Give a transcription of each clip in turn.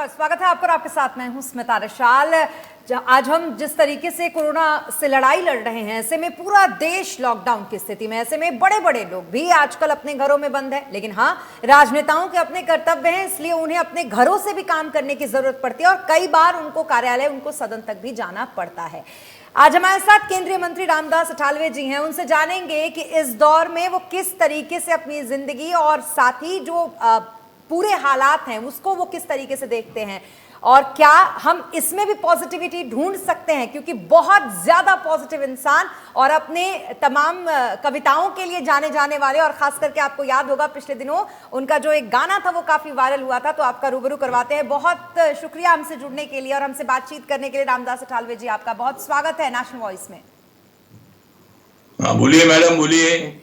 नमस्कार, स्वागत है आपका और आपके साथ मैं हूं स्मिता रशाल। आज हम जिस तरीके से कोरोना से लड़ाई लड़ रहे हैं, ऐसे में पूरा देश लॉकडाउन की स्थिति में, ऐसे में बड़े बड़े लोग भी आजकल अपने घरों में बंद हैं। लेकिन हाँ, राजनेताओं के अपने कर्तव्य हैं, इसलिए उन्हें अपने घरों से भी काम करने की जरूरत पड़ती है और कई बार उनको कार्यालय, उनको सदन तक भी जाना पड़ता है। आज हमारे साथ केंद्रीय मंत्री रामदास अठावले जी हैं। उनसे जानेंगे कि इस दौर में वो किस तरीके से अपनी जिंदगी और साथ ही जो पूरे हालात हैं उसको वो किस तरीके से देखते हैं और क्या हम इसमें भी पॉजिटिविटी ढूंढ सकते हैं, क्योंकि बहुत ज्यादा पॉजिटिव इंसान और अपने तमाम कविताओं के लिए जाने जाने वाले, और खास करके आपको याद होगा पिछले दिनों उनका जो एक गाना था वो काफी वायरल हुआ था, तो आपका रूबरू करवाते हैं। बहुत शुक्रिया हमसे जुड़ने के लिए और हमसे बातचीत करने के लिए। रामदास अठावले जी, आपका बहुत स्वागत है नेशनल वॉइस में। बोलिए मैडम, बोलिए।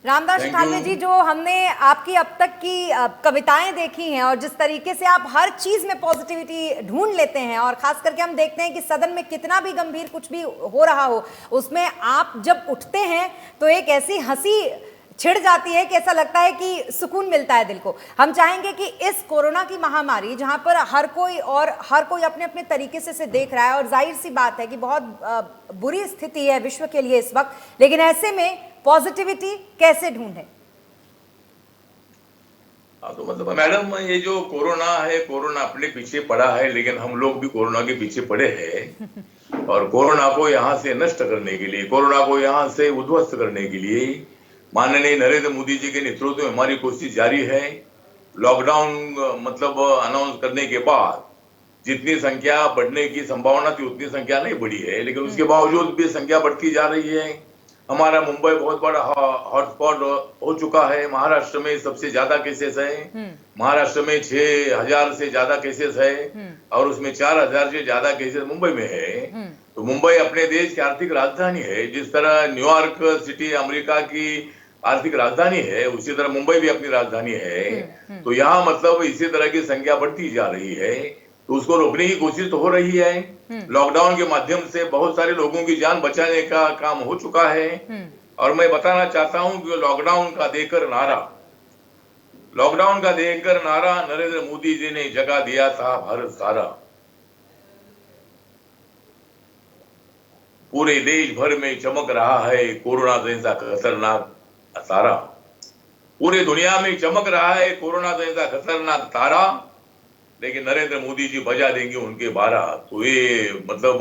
रामदास अठावले जी, जो हमने आपकी अब तक की कविताएं देखी हैं और जिस तरीके से आप हर चीज में पॉजिटिविटी ढूंढ लेते हैं, और खास करके हम देखते हैं कि सदन में कितना भी गंभीर कुछ भी हो रहा हो, उसमें आप जब उठते हैं तो एक ऐसी हंसी छिड़ जाती है कि ऐसा लगता है कि सुकून मिलता है दिल को। हम चाहेंगे कि इस कोरोना की महामारी, जहां पर हर कोई अपने अपने तरीके से देख रहा है, और जाहिर सी बात है कि बहुत बुरी स्थिति है विश्व के लिए इस वक्त, लेकिन ऐसे में पॉजिटिविटी कैसे ढूंढे? तो मतलब मैडम, ये जो कोरोना है, कोरोना अपने पीछे पड़ा है, लेकिन हम लोग भी कोरोना के पीछे पड़े हैं। और कोरोना को यहाँ से नष्ट करने के लिए, कोरोना को यहाँ से उद्ध्वस्त करने के लिए माननीय नरेंद्र मोदी जी के नेतृत्व में हमारी कोशिश जारी है। लॉकडाउन मतलब अनाउंस करने के बाद जितनी संख्या बढ़ने की संभावना थी उतनी संख्या नहीं बढ़ी है, लेकिन उसके बावजूद भी संख्या बढ़ती जा रही है। हमारा मुंबई बहुत बड़ा हॉटस्पॉट हो चुका है। महाराष्ट्र में सबसे ज्यादा केसेस है। महाराष्ट्र में 6,000 से ज्यादा केसेस है और उसमें 4,000 से ज्यादा केसेस मुंबई में है। तो मुंबई अपने देश की आर्थिक राजधानी है। जिस तरह न्यूयॉर्क सिटी अमेरिका की आर्थिक राजधानी है, उसी तरह मुंबई भी अपनी राजधानी है। तो यहाँ मतलब इसी तरह की संख्या बढ़ती जा रही है, तो उसको रोकने की कोशिश तो हो रही है। लॉकडाउन के माध्यम से बहुत सारे लोगों की जान बचाने का काम हो चुका है। और मैं बताना चाहता हूं कि लॉकडाउन का देकर नारा नरेंद्र मोदी जी ने जगा दिया था भारत सारा। पूरे देश भर में चमक रहा है कोरोना जैसा खतरनाक तारा। पूरे दुनिया में चमक रहा है कोरोना जैसा खतरनाक तारा, लेकिन नरेंद्र मोदी जी बजा देंगे उनके 12। तो ये मतलब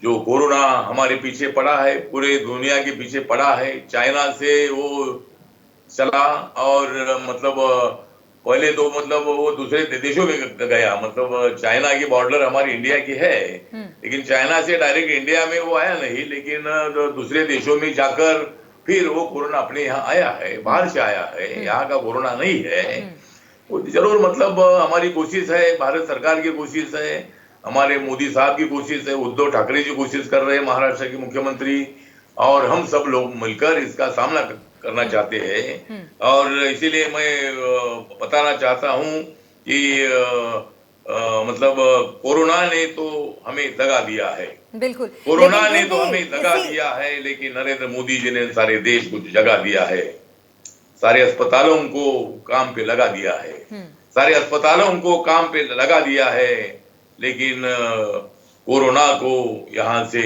जो कोरोना हमारे पीछे पड़ा है, पूरे दुनिया के पीछे पड़ा है। चाइना से वो चला और मतलब पहले तो मतलब वो दूसरे देशों में गया। मतलब चाइना की बॉर्डर हमारी इंडिया की है, लेकिन चाइना से डायरेक्ट इंडिया में वो आया नहीं, लेकिन दूसरे देशों में जाकर फिर वो कोरोना अपने यहाँ आया है, बाहर से आया है, यहाँ का कोरोना नहीं है। वो जरूर मतलब हमारी कोशिश है, भारत सरकार की कोशिश है, हमारे मोदी साहब की कोशिश है, उद्धव ठाकरे जी कोशिश कर रहे हैं, महाराष्ट्र के मुख्यमंत्री, और हम सब लोग मिलकर इसका सामना करना चाहते हैं। और इसीलिए मैं बताना चाहता हूं कि मतलब कोरोना ने तो हमें दगा दिया है। बिल्कुल, कोरोना ने तो हमें दगा दिया है, लेकिन नरेंद्र मोदी जी ने सारे देश को जगा दिया है। सारे अस्पतालों को काम पे लगा दिया है, सारे अस्पतालों को काम पे लगा दिया है, लेकिन कोरोना को यहाँ से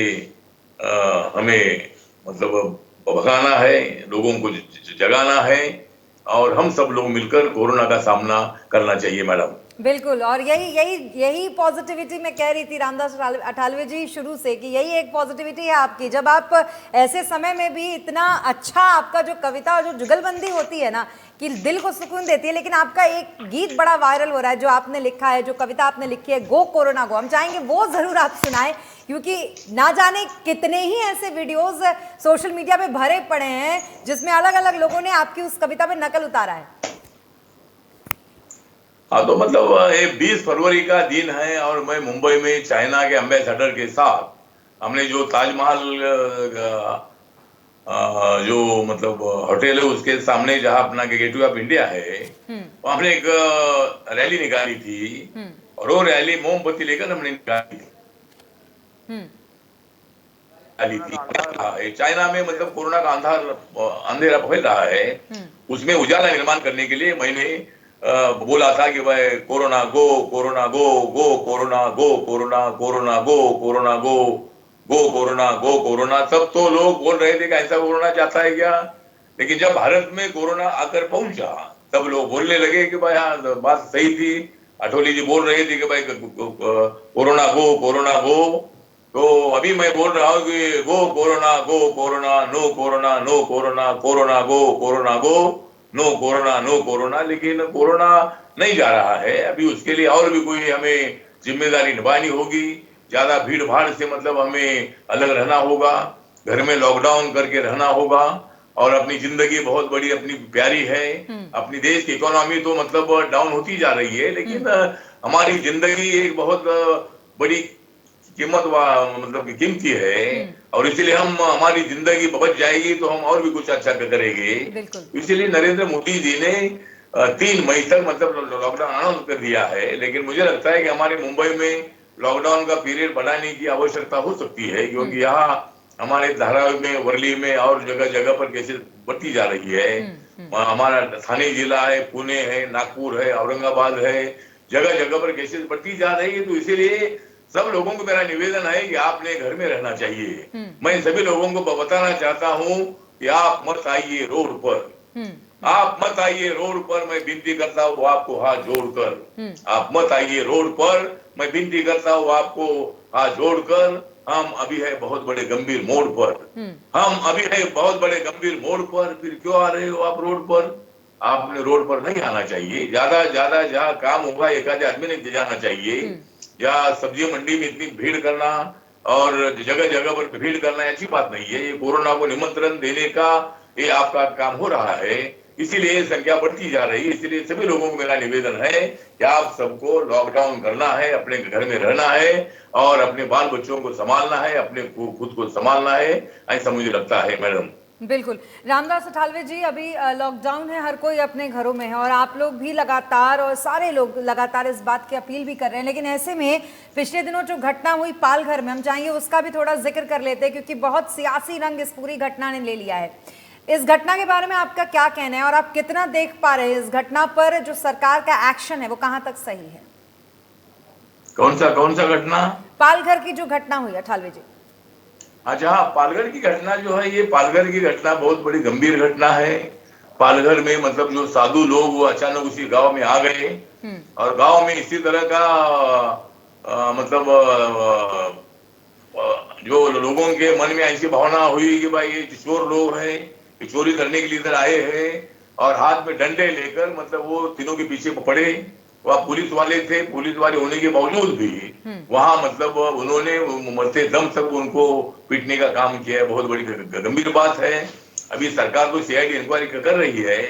हमें मतलब भगाना है, लोगों को जगाना है, और हम सब लोग मिलकर कोरोना का सामना करना चाहिए मैडम। बिल्कुल, और यही पॉजिटिविटी मैं कह रही थी रामदास अठावले जी शुरू से, कि यही एक पॉजिटिविटी है आपकी, जब आप ऐसे समय में भी इतना अच्छा आपका जो कविता और जो जुगलबंदी होती है ना, कि दिल को सुकून देती है। लेकिन आपका एक गीत बड़ा वायरल हो रहा है जो आपने लिखा है, जो कविता आपने लिखी है, गो कोरोना गो। हम चाहेंगे वो जरूर आप सुनाएं, क्योंकि ना जाने कितने ही ऐसे वीडियोज सोशल मीडिया पे भरे पड़े हैं जिसमें अलग अलग लोगों ने आपकी उस कविता पे नकल उतारा है। हाँ, तो मतलब ये 20 फरवरी का दिन है और मैं मुंबई में चाइना के एम्बेसडर के साथ हमने जो ताजमहल जो मतलब होटल है उसके सामने जहाँ अपना गेटवे ऑफ इंडिया है, वहाँ हमने एक रैली निकाली थी, और वो रैली मोमबत्ती लेकर हमने निकाली थी। चाइना में मतलब कोरोना का अंधेरा फैल रहा है, उसमें उजाला निर्माण करने के लिए मैंने बोला था कि भाई कोरोना गो, कोरोना गो, गो corona, go corona, corona go, corona गो, गो कोरोना, गो कोरोना। तब तो लोग बोल रहे थे कि ऐसा कोरोना चाहता है क्या। लेकिन जब भारत में कोरोना आकर पहुंचा तब लोग बोलने लगे कि भाई हाँ बात सही थी। अठौली जी बोल रहे थे कि भाई कोरोना गो, कोरोना गो। तो अभी मैं बोल रहा हूँ कि go corona, go corona, no corona, no corona, corona go, corona go, no corona, no corona. लेकिन कोरोना नहीं जा रहा है। अभी उसके लिए और भी कोई हमें जिम्मेदारी निभानी होगी। ज्यादा भीड़ भाड़ से मतलब हमें अलग रहना होगा, घर में लॉकडाउन करके रहना होगा। और अपनी जिंदगी बहुत बड़ी अपनी प्यारी है। अपनी देश की इकोनॉमी तो मतलब डाउन होती जा रही है, लेकिन हमारी जिंदगी एक बहुत बड़ी कीमत मतलब कीमती है। और इसलिए हम हमारी जिंदगी बच जाएगी तो हम और भी कुछ अच्छा करेंगे। इसलिए नरेंद्र मोदी जी ने 3 मई तक मतलब लॉकडाउन अनाउंस कर दिया है। लेकिन मुझे लगता है कि हमारे मुंबई में लॉकडाउन का पीरियड बढ़ाने की आवश्यकता हो सकती है, क्योंकि यहाँ हमारे धारावी में, वर्ली में और जगह जगह पर केसेस बढ़ती जा रही है। हमारा थाने जिला है, पुणे है, नागपुर है, औरंगाबाद है, जगह जगह पर केसेस बढ़ती जा रही है। तो इसीलिए सब लोगों को मेरा निवेदन है कि आपने घर में रहना चाहिए। मैं सभी लोगों को बताना चाहता हूँ कि आप मत आइए रोड पर, आप मत आइए रोड पर। मैं विनती करता हूँ आपको हाथ जोड़कर, आप मत आइए रोड पर। मैं विनती करता हूँ आपको हाथ जोड़कर। हम अभी है बहुत बड़े गंभीर मोड़ पर, हम अभी है बहुत बड़े गंभीर मोड़ पर। फिर क्यों आ रहे हो आप रोड पर। आपने रोड पर नहीं आना चाहिए। ज्यादा ज्यादा जहाँ काम होगा एक आधे आदमी ने जाना चाहिए। या सब्जी मंडी में इतनी भीड़ करना और जगह जगह पर भीड़ करना अच्छी बात नहीं है। ये कोरोना को निमंत्रण देने का ये आपका काम हो रहा है, इसीलिए संख्या बढ़ती जा रही है। इसलिए सभी लोगों को मेरा निवेदन है कि आप सबको लॉकडाउन करना है, अपने घर में रहना है और अपने बाल बच्चों को संभालना है, अपने खुद को संभालना है। ऐसा मुझे लगता है मैडम। बिल्कुल। रामदास अठावले जी, अभी लॉकडाउन है, हर कोई अपने घरों में है और आप लोग भी लगातार और सारे लोग लगातार इस बात की अपील भी कर रहे हैं। लेकिन ऐसे में पिछले दिनों जो घटना हुई पालघर में, हम चाहेंगे उसका भी थोड़ा जिक्र कर लेते हैं, क्योंकि बहुत सियासी रंग इस पूरी घटना ने ले लिया है। इस घटना के बारे में आपका क्या कहना है और आप कितना देख पा रहे हैं इस घटना पर जो सरकार का एक्शन है वो कहां तक सही है। कौन सा घटना। पालघर की जो घटना हुई अठावले जी। अच्छा हाँ, पालघर की घटना जो है, ये पालघर की घटना बहुत बड़ी गंभीर घटना है। पालघर में मतलब जो साधु लोग वो अचानक उसी गांव में आ गए और गांव में इसी तरह का मतलब जो लोगों के मन में ऐसी भावना हुई कि भाई ये चोर लोग हैं, ये चोरी करने के लिए इधर आए हैं और हाथ में डंडे लेकर मतलब वो तीनों के पीछे पड़े। वह पुलिस वाले थे, पुलिस वाले होने के बावजूद भी वहां मतलब उन्होंने मरते दम तक उनको पीटने का काम किया है। बहुत बड़ी गंभीर बात है। अभी सरकार तो सीआईडी इंक्वायरी कर रही है,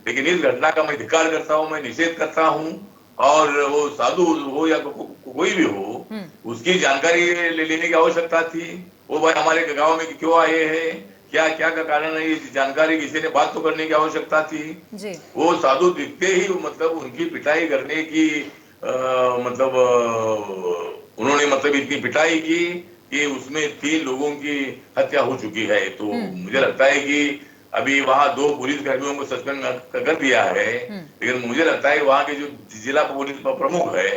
लेकिन इस घटना का मैं धिक्कार करता हूँ, मैं निषेध करता हूँ। और वो साधु हो या कोई भी हो, उसकी जानकारी लेने की आवश्यकता थी। वो भाई हमारे गाँव में क्यों आए हैं, क्या क्या का कारण है, ये जानकारी किसी ने बात तो करने की आवश्यकता थी जी। वो साधु दिखते ही मतलब उनकी पिटाई करने की मतलब उन्होंने मतलब इतनी पिटाई की कि उसमें 3 लोगों की हत्या हो चुकी है। तो मुझे लगता है कि अभी वहां 2 पुलिस कर्मियों को सस्पेंड कर दिया है। लेकिन मुझे लगता है वहां के जो जिला पुलिस प्रमुख है,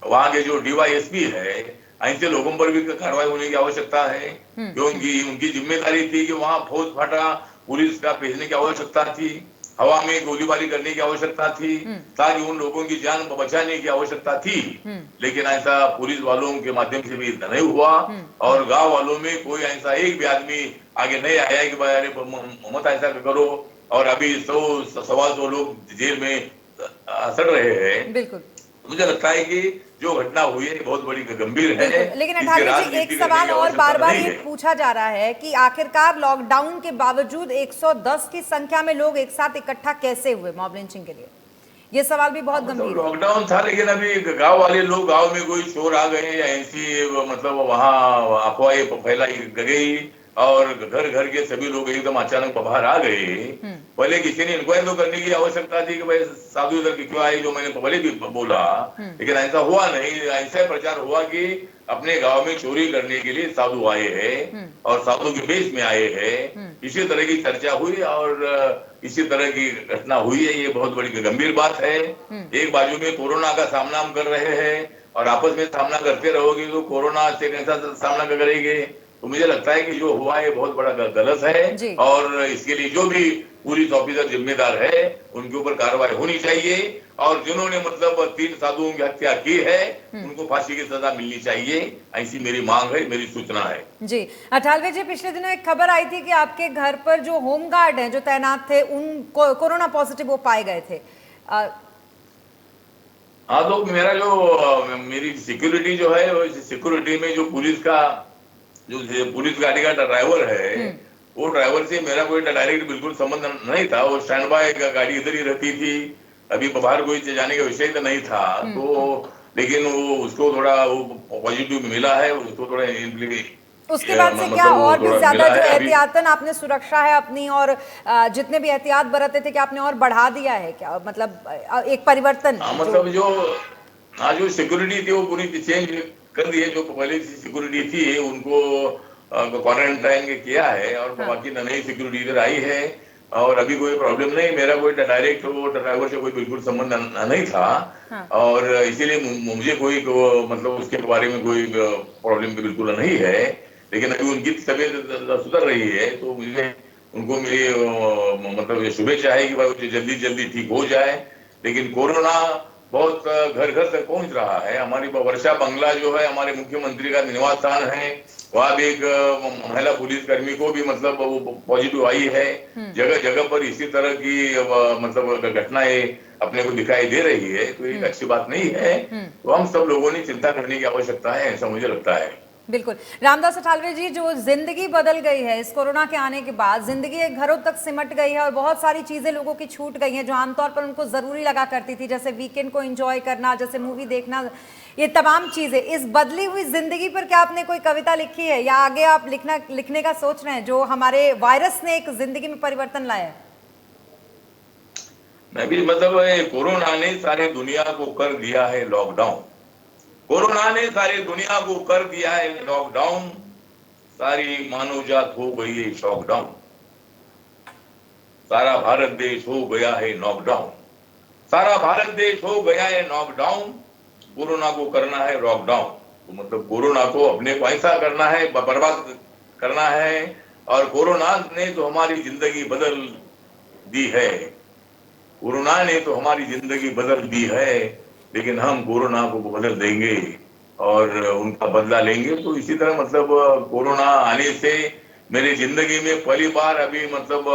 वहां के जो डीवाईएसपी है, ऐसे लोगों पर भी कार्रवाई होने की आवश्यकता है। क्योंकि उनकी जिम्मेदारी थी कि वहां फौज फाटा पुलिस का भेजने की आवश्यकता थी, हवा में गोलीबारी करने की आवश्यकता थी, ताकि उन लोगों की जान बचाने की आवश्यकता थी। लेकिन ऐसा पुलिस वालों के माध्यम से भी नहीं हुआ और गांव वालों में कोई ऐसा एक भी आदमी आगे नहीं आया कि भाई अरे मत ऐसा करो। और अभी 100-125 लोग जेल में सड़ रहे हैं। बिल्कुल। मुझे लगता है कि जो घटना हुई है बहुत बड़ी गंभीर है। लेकिन अठावले जी, एक सवाल और बार बार ये पूछा जा रहा है कि आखिरकार लॉकडाउन के बावजूद 110 की संख्या में लोग एक साथ इकट्ठा कैसे हुए मॉब लिंचिंग के लिए, ये सवाल भी बहुत गंभीर है। लॉकडाउन था, लेकिन अभी गांव वाले लोग, गांव में कोई चोर आ गए या ऐसी मतलब वहां अफवाहें फैलाई गई और घर घर के सभी लोग एकदम अचानक बाहर आ गए। पहले किसी ने इंक्वायरी तो करने की आवश्यकता थी कि भाई साधु इधर क्यों आए, जो मैंने पहले भी बोला, लेकिन ऐसा हुआ नहीं। ऐसा प्रचार हुआ कि अपने गांव में चोरी करने के लिए साधु आए हैं और साधु के वेश में आए हैं। इसी तरह की चर्चा हुई और इसी तरह की घटना हुई है। ये बहुत बड़ी गंभीर बात है। एक बाजू में कोरोना का सामना हम कर रहे हैं और आपस में सामना करते रहोगे तो कोरोना से कैसा सामना करेंगे। तो मुझे लगता है कि जो हुआ है बहुत बड़ा गलत है और इसके लिए जो भी पुलिस ऑफिसर जिम्मेदार है उनके ऊपर कार्रवाई होनी चाहिए और जिन्होंने मतलब 3 साधुओं की हत्या की है उनको फांसी की सजा मिलनी चाहिए। ऐसी मेरी मांग है, मेरी सूचना है। जी अठालवे जी, पिछले दिनों एक खबर आई थी कि आपके घर पर जो होमगार्ड हैं जो तैनात थे उन कोरोना पॉजिटिव वो पाए गए थे। हाँ, तो मेरी सिक्योरिटी जो है, सिक्योरिटी में जो पुलिस गाड़ी का ड्राइवर है, वो ड्राइवर से मेरा कोई डायरेक्ट बिल्कुल संबंध नहीं था। वो स्टैंड बाय गाड़ी इधर ही रहती थी, अभी बाहर कोई जाने का विषय तो नहीं था। तो लेकिन वो उसको थोड़ा वो पॉजिटिव मिला है, उसको थोड़ा उसके बाद से क्या और भी ज्यादा जो एहतियातन आपने सुरक्षा है अपनी और जितने भी एहतियात बरते थे, क्या आपने और बढ़ा दिया है क्या? मतलब एक परिवर्तन मतलब जो सिक्योरिटी थी वो पूरी चेंज कर दी है। जो पहले सिक्योरिटी थी उनको क्वारंटाइन किया है और बाकी नई सिक्योरिटी इधर आई है और अभी कोई प्रॉब्लम नहीं। मेरा कोई डायरेक्ट वो ड्राइवर से कोई बिल्कुल संबंध नहीं था और इसीलिए मुझे कोई मतलब उसके बारे में कोई प्रॉब्लम बिल्कुल नहीं है। लेकिन अभी उनकी तबीयत सुधर रही है तो मुझे उनको मेरी मतलब शुभेच्छा है कि भाई जल्दी जल्दी ठीक हो जाए। लेकिन कोरोना बहुत घर घर तक पहुंच रहा है। हमारी वर्षा बंगला जो है हमारे मुख्यमंत्री का निवास स्थान है, वहां भी एक महिला पुलिसकर्मी को भी मतलब वो पॉजिटिव आई है। जगह जगह पर इसी तरह की मतलब घटनाएं अपने को दिखाई दे रही है, तो एक अच्छी बात नहीं है। तो हम सब लोगों ने चिंता करने की आवश्यकता है, ऐसा मुझे लगता है। बिल्कुल। रामदास अठालवे जी, जो जिंदगी बदल गई है इस कोरोना के आने के बाद, जिंदगी एक घरों तक सिमट गई है और बहुत सारी चीजें लोगों की छूट गई हैं जो आमतौर पर उनको जरूरी लगा करती थी, जैसे वीकेंड को एंजॉय करना, जैसे मूवी देखना, ये तमाम चीजें। इस बदली हुई जिंदगी पर क्या आपने कोई कविता लिखी है या आगे आप लिखने का सोच रहे हैं, जो हमारे वायरस ने एक जिंदगी में परिवर्तन लाया है? मैं भी मतलब कोरोना ने सारी दुनिया को कर दिया है लॉकडाउन। कोरोना ने सारी दुनिया को कर दिया है लॉकडाउन। सारी मानव जात हो गई है शॉकडाउन। सारा भारत देश हो गया है नॉकडाउन। सारा भारत देश हो गया है नॉकडाउन। कोरोना को करना है लॉकडाउन। तो मतलब कोरोना को अपने को ऐसा करना है, बर्बाद करना है। और कोरोना ने तो हमारी जिंदगी बदल दी है। कोरोना ने तो हमारी जिंदगी बदल दी है, लेकिन हम कोरोना को बदल देंगे और उनका बदला लेंगे। तो इसी तरह मतलब कोरोना आने से मेरी जिंदगी में पहली बार अभी मतलब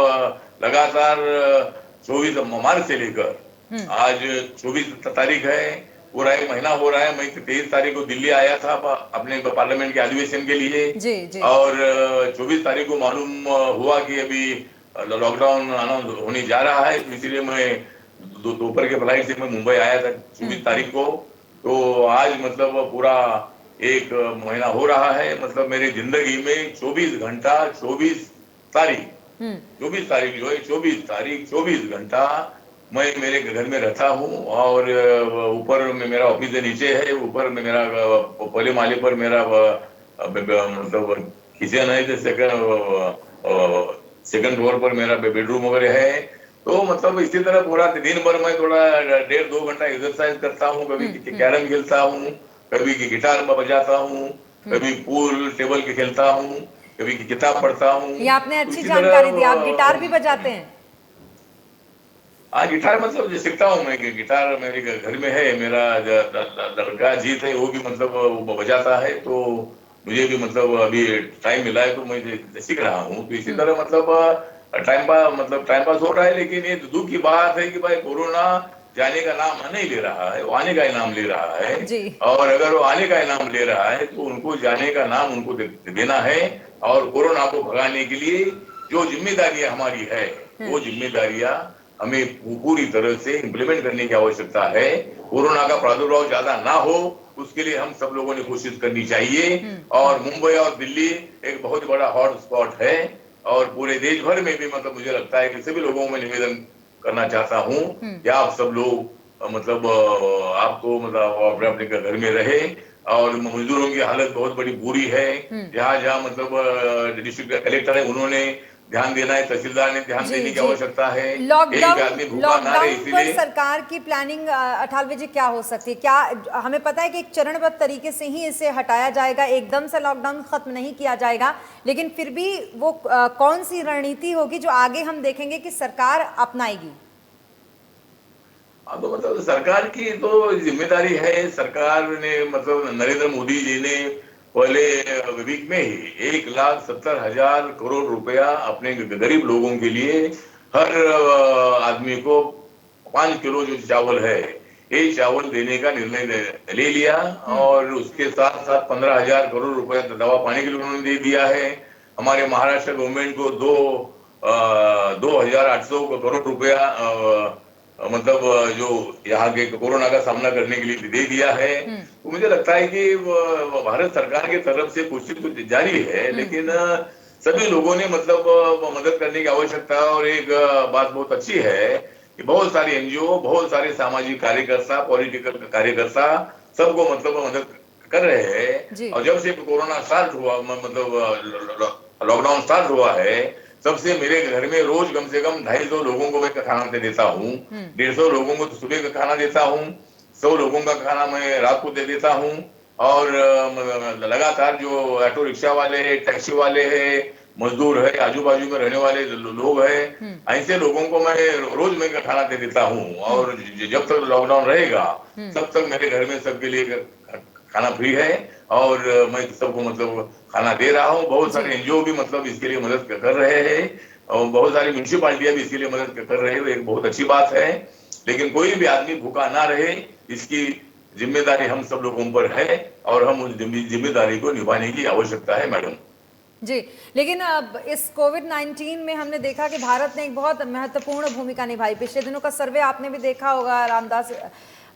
लगातार 24 मार्च से लेकर आज 24 तारीख है, पूरा एक महीना हो रहा है। मैं 23 तारीख को दिल्ली आया था अपने पार्लियामेंट के अधिवेशन के लिए जी। और 24 तारीख को मालूम हुआ कि अभी लॉकडाउन अनाउंस होने जा रहा है। इसीलिए मैं दोपहर के फ्लाइट से मैं मुंबई आया था 24 तारीख को। तो आज मतलब पूरा एक महीना हो रहा है। मतलब मेरी जिंदगी में 24 घंटा 24 तारीख जो है 24 घंटा मैं मेरे घर में रहता हूँ। और ऊपर में मेरा ऑफिस है, नीचे है, ऊपर में मेरा पहले माले पर मेरा मतलब किचन है, सेकंड फ्लोर पर मेरा बेडरूम वगैरह है। तो मतलब इसी तरह पूरा दिन भर मैं थोड़ा 1.5-2 घंटा एक्सरसाइज करता हूँ। कभी कैरम खेलता हूँ, कभी गिटार बजाता हूँ, कभी पूल टेबल के खेलता हूँ, कभी किताब पढ़ता हूँ। ये आपने अच्छी जानकारी दी। आप गिटार भी बजाते हैं? हाँ, गिटार मतलब सीखता हूँ मैं। गिटार मेरे घर में है, मेरा लड़का जीत है, वो भी मतलब वो बजाता है। तो मुझे भी मतलब अभी टाइम मिला है तो मैं सीख रहा हूँ। तो इसी तरह मतलब टाइम पास हो रहा है। लेकिन ये दुख की बात है कि भाई कोरोना जाने का नाम नहीं ले रहा है, वो आने का इनाम ले रहा है जी। और अगर वो आने का इनाम ले रहा है तो उनको जाने का नाम उनको देना है। और कोरोना को भगाने के लिए जो जिम्मेदारियां हमारी है वो जिम्मेदारियां हमें पूरी तरह से इम्प्लीमेंट करने की आवश्यकता है। कोरोना का प्रादुर्भाव ज्यादा ना हो उसके लिए हम सब लोगों ने कोशिश करनी चाहिए। और मुंबई और दिल्ली एक बहुत बड़ा हॉट स्पॉट है, और पूरे देश भर में भी मतलब मुझे लगता है कि सभी लोगों में निवेदन करना चाहता हूं कि आप सब लोग मतलब आपको मतलब अपने अपने घर में रहे। और मजदूरों की हालत बहुत बड़ी बुरी है, जहाँ जहाँ मतलब डिस्ट्रिक्ट कलेक्टर है उन्होंने ध्यान देना है, तहसीलदार ने ध्यान जी देने की जी। आवश्यकता है। एक भी लॉकडाउन आदमी भूखा ना रहे, लॉकडाउन पर इसीलिए सरकार की प्लानिंग अठालवे जी क्या हो सकती है? क्या हमें पता है कि एक चरणबद्ध तरीके से ही इसे हटाया जाएगा, एकदम से लॉकडाउन खत्म नहीं किया जाएगा, लेकिन फिर भी वो कौन सी रणनीति होगी जो आगे हम देखेंगे कि सरकार अपनाएगी? हाँ, तो मतलब सरकार की तो जिम्मेदारी है। सरकार ने मतलब नरेंद्र मोदी जी ने पहले वीक में ही 1,70,000 करोड़ रुपया अपने गरीब लोगों के लिए हर आदमी को 5 किलो जो चावल है, ये चावल देने का निर्णय ले लिया। और उसके साथ साथ 15,000 करोड़ रुपया दवा पानी के लिए उन्होंने दे दिया है। हमारे महाराष्ट्र गवर्नमेंट को 2,800 करोड़ रुपया मतलब जो यहाँ के कोरोना का सामना करने के लिए दे दिया है। तो मुझे लगता है कि भारत सरकार की तरफ से कोशिश तो जारी है, लेकिन सभी लोगों ने मतलब मदद करने की आवश्यकता है। और एक बात बहुत अच्छी है कि बहुत सारे एनजीओ, बहुत सारे सामाजिक कार्यकर्ता, पॉलिटिकल कार्यकर्ता सबको मतलब मदद कर रहे हैं। जी और जब से कोरोना स्टार्ट हुआ मतलब लॉकडाउन स्टार्ट हुआ है, तब से मेरे घर में रोज कम से कम 250 लोगों को मैं खाना दे देता हूँ। 150 लोगों को तो सुबह का खाना देता हूँ, 100 लोगों का खाना मैं रात को दे देता हूँ। और लगातार जो ऑटो रिक्शा वाले हैं, टैक्सी वाले हैं, मजदूर है, आजू बाजू में रहने वाले लोग हैं, ऐसे लोगों को मैं रोज मैं खाना दे देता हूँ। और जब तक लॉकडाउन रहेगा तब तक मेरे घर में सबके लिए खाना फ्री है। और मैं सबको मतलब खाना दे रहा हूँ। बहुत जी सारे एनजीओ भी मतलब इसके लिए मदद कर रहे हैं, और बहुत सारी म्यूनिसिपालिटियां भी इसके लिए मदद कर रहे हैं, एक बहुत अच्छी बात है। लेकिन कोई भी आदमी भूखा ना रहे, इसकी जिम्मेदारी हम सब लोगों पर है, और हम उस जिम्मेदारी को निभाने की आवश्यकता है मैडम। जी। लेकिन अब इस कोविड-19 में हमने देखा कि भारत ने एक बहुत महत्वपूर्ण भूमिका निभाई। पिछले दिनों का सर्वे आपने भी देखा होगा रामदास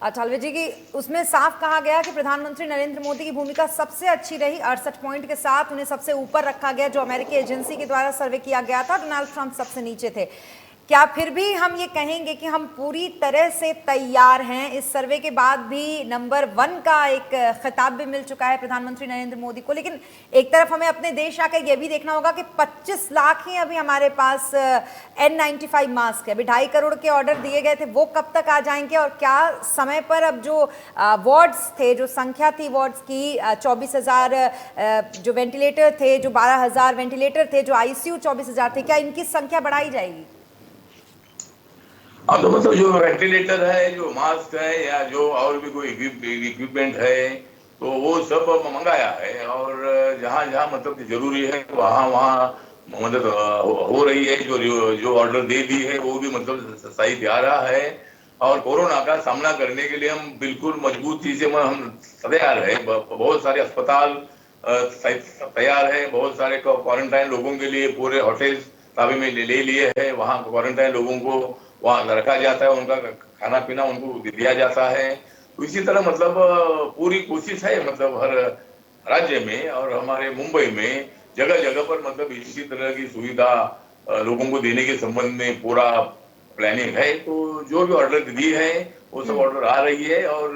अठावले जी की, उसमें साफ कहा गया कि प्रधानमंत्री नरेंद्र मोदी की भूमिका सबसे अच्छी रही। 68 पॉइंट के साथ उन्हें सबसे ऊपर रखा गया। जो अमेरिकी एजेंसी के द्वारा सर्वे किया गया था, डोनाल्ड ट्रंप सबसे नीचे थे। क्या फिर भी हम ये कहेंगे कि हम पूरी तरह से तैयार हैं? इस सर्वे के बाद भी नंबर 1 का एक खिताब भी मिल चुका है प्रधानमंत्री नरेंद्र मोदी को, लेकिन एक तरफ हमें अपने देश आकर ये भी देखना होगा कि 25 लाख ही अभी हमारे पास N95 मास्क है। अभी 2.5 करोड़ के ऑर्डर दिए गए थे, वो कब तक आ जाएंगे? और क्या समय पर अब जो वार्ड्स थे, जो संख्या थी वार्ड्स की 24,000 जो वेंटिलेटर थे, जो 12,000 वेंटिलेटर थे, जो आईसीयू 24,000 थे, क्या इनकी संख्या बढ़ाई जाएगी? हाँ, तो मतलब जो वेंटिलेटर है, जो मास्क है, या जो और भी कोई इक्विपमेंट है, तो वो सब मंगाया है। और जहाँ जहाँ मतलब जरूरी है वहाँ वहाँ मदद हो रही है। जो ऑर्डर दे दी है वो भी मतलब सही से आ रहा है। और कोरोना का सामना करने के लिए हम बिल्कुल मजबूती से हम तैयार है। बहुत सारे अस्पताल तैयार है, बहुत सारे क्वारंटाइन लोगों के लिए पूरे होटल ताबे में ले लिए है। वहाँ क्वारंटाइन लोगों को वहाँ रखा जाता है, उनका खाना पीना उनको दिया जाता है। तो इसी तरह मतलब पूरी कोशिश है मतलब हर राज्य में और हमारे मुंबई में जगह जगह पर मतलब इसी तरह की सुविधा लोगों को देने के संबंध में पूरा प्लानिंग है। तो जो भी ऑर्डर दी है वो सब ऑर्डर आ रही है। और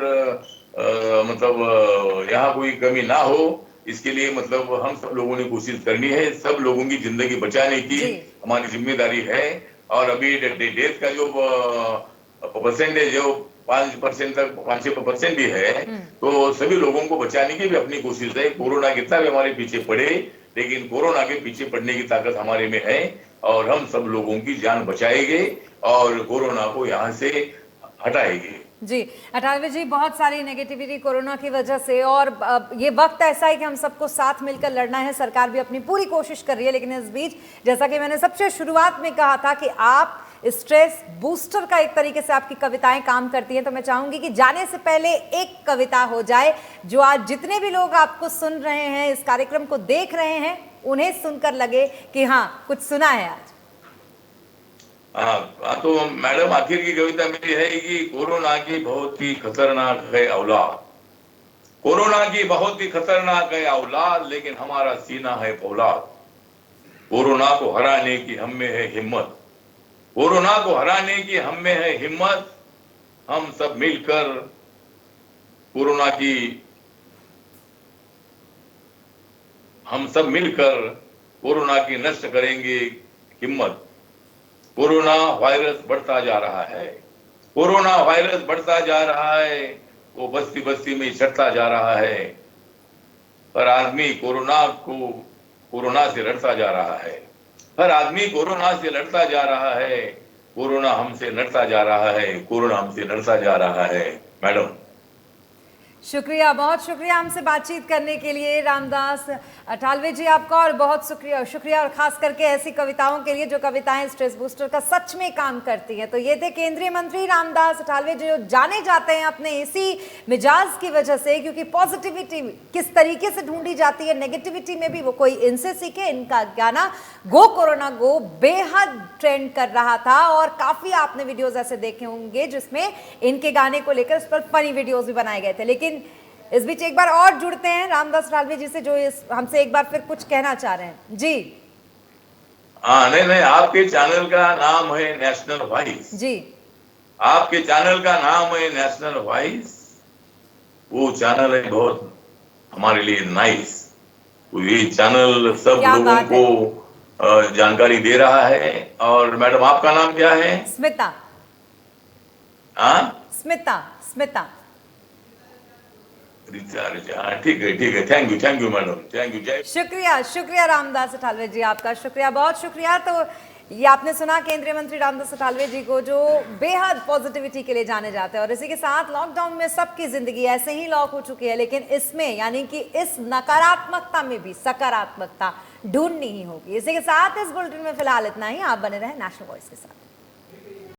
मतलब यहाँ कोई कमी ना हो, इसके लिए मतलब हम सब लोगों ने कोशिश करनी है। सब लोगों की जिंदगी बचाने की जी हमारी जिम्मेदारी है। और अभी डेथ का जो परसेंटेज है वो 5% तक 5-6% भी है, तो सभी लोगों को बचाने की भी अपनी कोशिश है। कोरोना कितना भी हमारे पीछे पड़े, लेकिन कोरोना के पीछे पड़ने की ताकत हमारे में है, और हम सब लोगों की जान बचाएंगे और कोरोना को यहाँ से हटाएंगे। जी अठावले जी, बहुत सारी नेगेटिविटी कोरोना की वजह से, और ये वक्त ऐसा है कि हम सबको साथ मिलकर लड़ना है। सरकार भी अपनी पूरी कोशिश कर रही है, लेकिन इस बीच जैसा कि मैंने सबसे शुरुआत में कहा था कि आप स्ट्रेस बूस्टर का एक तरीके से आपकी कविताएं काम करती हैं, तो मैं चाहूंगी कि जाने से पहले एक कविता हो जाए जो आज जितने भी लोग आपको सुन रहे हैं, इस कार्यक्रम को देख रहे हैं, उन्हें सुनकर लगे कि हाँ कुछ सुना है आज। हाँ, तो मैडम आखिर की कविता मेरी है कि कोरोना की बहुत ही खतरनाक है औलाद, कोरोना की बहुत ही खतरनाक है औलाद, लेकिन हमारा सीना है फौलाद। कोरोना को हराने की हम में है हिम्मत, कोरोना को हराने की हम में है हिम्मत। हम सब मिलकर कोरोना की नष्ट करेंगे हिम्मत। कोरोना वायरस बढ़ता जा रहा है, कोरोना वायरस बढ़ता जा रहा है, वो बस्ती बस्ती में चढ़ता जा रहा है। हर आदमी कोरोना से लड़ता जा रहा है, हर आदमी कोरोना से लड़ता जा रहा है। कोरोना हमसे लड़ता जा रहा है, कोरोना हमसे लड़ता जा रहा है। मैडम शुक्रिया, बहुत शुक्रिया हमसे बातचीत करने के लिए रामदास अठावले जी आपका, और बहुत शुक्रिया और खास करके ऐसी कविताओं के लिए जो कविताएं स्ट्रेस बूस्टर का सच में काम करती हैं। तो ये थे केंद्रीय मंत्री रामदास अठावले जो जाने जाते हैं अपने इसी मिजाज की वजह से, क्योंकि पॉजिटिविटी किस तरीके से ढूंढी जाती है, नेगेटिविटी में भी वो कोई इनसे सीखे। इनका गाना गो कोरोना गो बेहद ट्रेंड कर रहा था, और काफी आपने वीडियोज ऐसे देखे होंगे जिसमें इनके गाने को लेकर उस पर फनी वीडियोज भी बनाए गए थे। लेकिन इस बीच एक बार और जुड़ते हैं रामदास अठावले जी से, जो हमसे एक बार फिर कुछ कहना चाह रहे हैं जी। नहीं, आपके चैनल का नाम है नेशनल वॉइस जी, आपके चैनल का नाम है नेशनल वॉइस। वो चैनल है बहुत हमारे लिए नाइस। ये चैनल सब लोगों को जानकारी दे रहा है। और मैडम आपका नाम क्या है? स्मिता। स्मिता स्मिता। ठीक है, thank you madam, thank you. शुक्रिया रामदास अठावले जी आपका, शुक्रिया, बहुत शुक्रिया। तो ये आपने सुना केंद्रीय मंत्री रामदास अठावले जी को, जो बेहद पॉजिटिविटी के लिए जाने जाते हैं। और इसी के साथ लॉकडाउन में सबकी जिंदगी ऐसे ही लॉक हो चुकी है, लेकिन इसमें यानी कि इस नकारात्मकता में भी सकारात्मकता ढूंढनी ही होगी। इसी के साथ इस बुलेटिन में फिलहाल इतना ही। आप बने रहे नेशनल वॉइस के साथ।